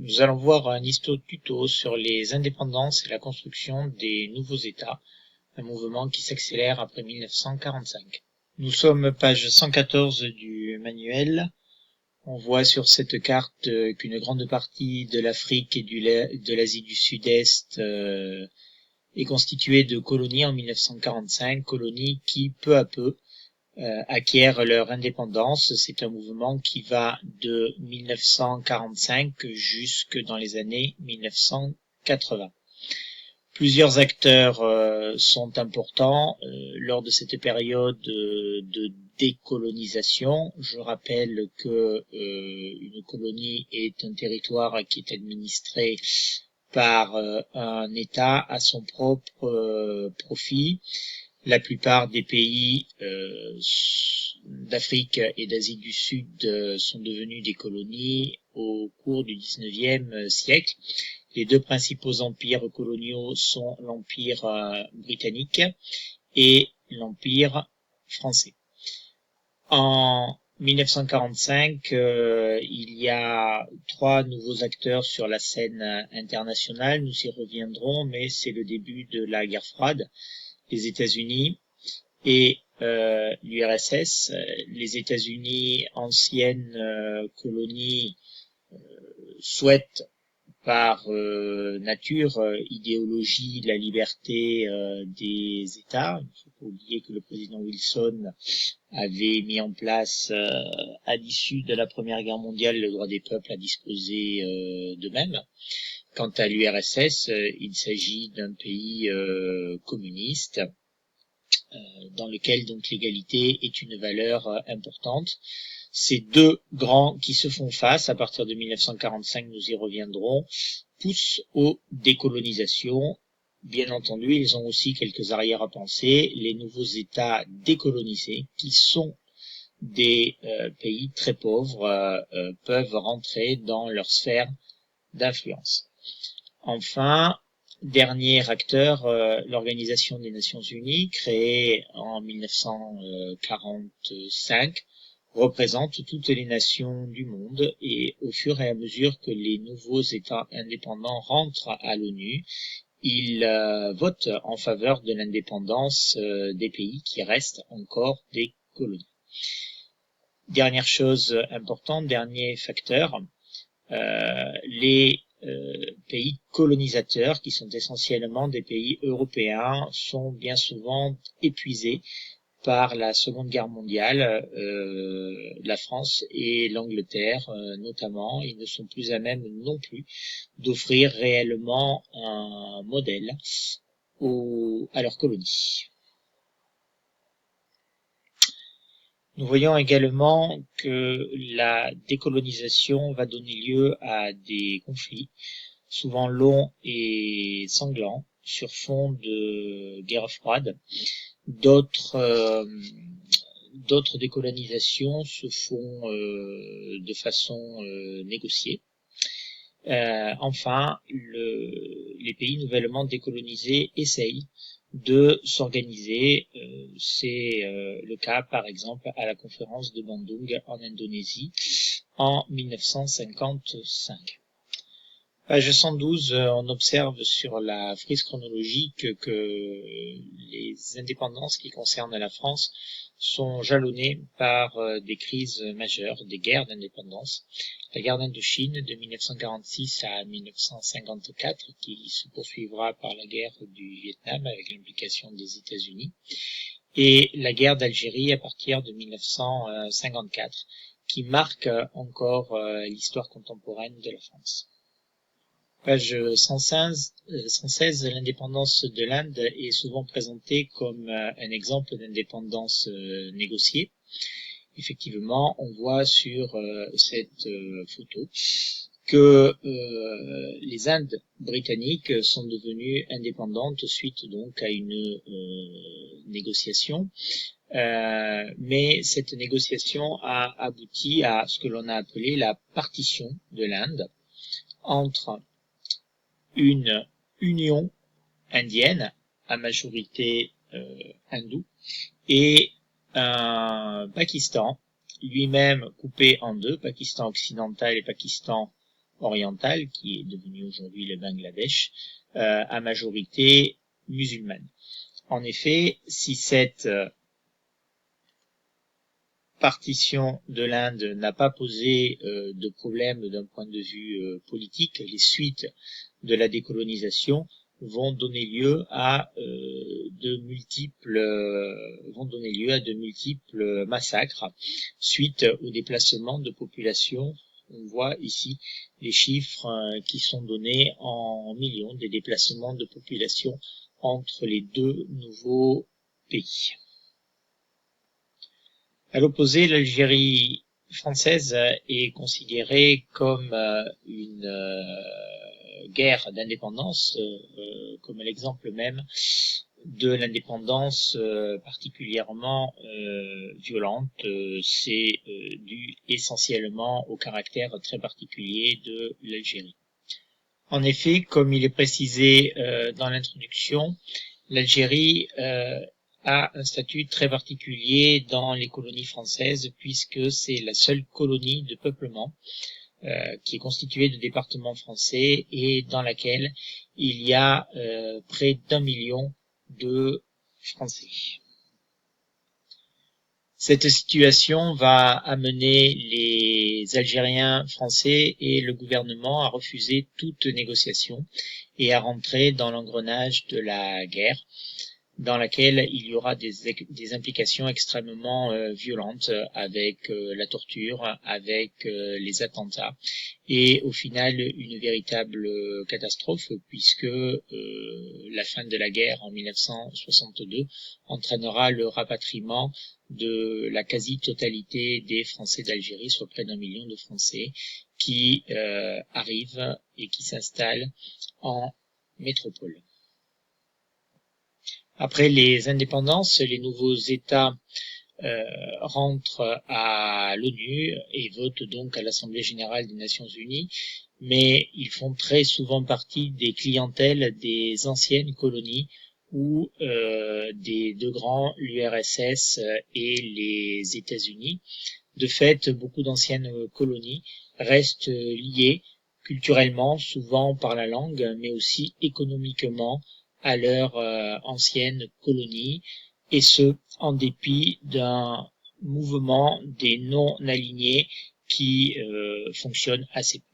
Nous allons voir un histo-tuto sur les indépendances et la construction des nouveaux États, un mouvement qui s'accélère après 1945. Nous sommes page 114 du manuel. On voit sur cette carte qu'une grande partie de l'Afrique et de l'Asie du Sud-Est est constituée de colonies en 1945, colonies qui peu à peu acquièrent leur indépendance. C'est un mouvement qui va de 1945 jusque dans les années 1980. Plusieurs acteurs sont importants lors de cette période de décolonisation. Je rappelle que une colonie est un territoire qui est administré par un État à son propre profit. La plupart des pays d'Afrique et d'Asie du Sud sont devenus des colonies au cours du XIXe siècle. Les deux principaux empires coloniaux sont l'empire britannique et l'empire français. En 1945, il y a trois nouveaux acteurs sur la scène internationale. Nous y reviendrons, mais c'est le début de la guerre froide. Les États-Unis et l'URSS. Les États-Unis, ancienne colonie, souhaitent par nature, idéologie, la liberté des États. Il ne faut pas oublier que le président Wilson avait mis en place, à l'issue de la Première Guerre mondiale, le droit des peuples à disposer d'eux-mêmes. Quant à l'URSS, il s'agit d'un pays communiste dans lequel donc l'égalité est une valeur importante. Ces deux grands qui se font face à partir de 1945, nous y reviendrons, poussent aux décolonisations. Bien entendu, ils ont aussi quelques arrière-pensées. Les nouveaux États décolonisés, qui sont des pays très pauvres, peuvent rentrer dans leur sphère d'influence. Enfin, dernier acteur, l'Organisation des Nations Unies, créée en 1945, représente toutes les nations du monde, et au fur et à mesure que les nouveaux États indépendants rentrent à l'ONU, ils votent en faveur de l'indépendance des pays qui restent encore des colonies. Dernière chose importante, dernier facteur, les pays colonisateurs, qui sont essentiellement des pays européens, sont bien souvent épuisés par la Seconde Guerre mondiale. La France et l'Angleterre notamment, ils ne sont plus à même non plus d'offrir réellement un modèle à leurs colonies. Nous voyons également que la décolonisation va donner lieu à des conflits, souvent longs et sanglants, sur fond de guerre froide. D'autres décolonisations se font de façon négociée. Enfin, les pays nouvellement décolonisés essayent de s'organiser. C'est le cas, par exemple, à la conférence de Bandung en Indonésie en 1955. Page 112, on observe sur la frise chronologique que les indépendances qui concernent la France sont jalonnées par des crises majeures, des guerres d'indépendance. La guerre d'Indochine de 1946 à 1954, qui se poursuivra par la guerre du Vietnam avec l'implication des États-Unis, et la guerre d'Algérie à partir de 1954, qui marque encore l'histoire contemporaine de la France. Page 116, l'indépendance de l'Inde est souvent présentée comme un exemple d'indépendance négociée. Effectivement, on voit sur cette photo que les Indes britanniques sont devenues indépendantes suite donc à une négociation. Mais cette négociation a abouti à ce que l'on a appelé la partition de l'Inde entre une union indienne à majorité hindoue et un Pakistan lui-même coupé en deux, Pakistan occidental et Pakistan orientale, qui est devenue aujourd'hui le Bangladesh, à majorité musulmane. En effet, si cette partition de l'Inde n'a pas posé de problème d'un point de vue politique, les suites de la décolonisation vont donner lieu à de multiples massacres suite au déplacement de populations. On voit ici les chiffres qui sont donnés en millions des déplacements de population entre les deux nouveaux pays. À l'opposé, l'Algérie française est considérée comme une guerre d'indépendance, comme l'exemple même de l'indépendance particulièrement violente. C'est dû essentiellement au caractère très particulier de l'Algérie. En effet, comme il est précisé dans l'introduction, l'Algérie a un statut très particulier dans les colonies françaises puisque c'est la seule colonie de peuplement qui est constituée de départements français et dans laquelle il y a près d'1 million de Français. Cette situation va amener les Algériens français et le gouvernement à refuser toute négociation et à rentrer dans l'engrenage de la guerre, dans laquelle il y aura des implications extrêmement violentes avec la torture, avec les attentats et au final une véritable catastrophe puisque la fin de la guerre en 1962 entraînera le rapatriement de la quasi-totalité des Français d'Algérie, soit près d'1 million de Français qui arrivent et qui s'installent en métropole. Après les indépendances, les nouveaux États rentrent à l'ONU et votent donc à l'Assemblée générale des Nations unies, mais ils font très souvent partie des clientèles des anciennes colonies ou des deux grands, l'URSS et les États-Unis. De fait, beaucoup d'anciennes colonies restent liées culturellement, souvent par la langue, mais aussi économiquement à leur ancienne colonie, et ce, en dépit d'un mouvement des non-alignés qui fonctionne assez peu.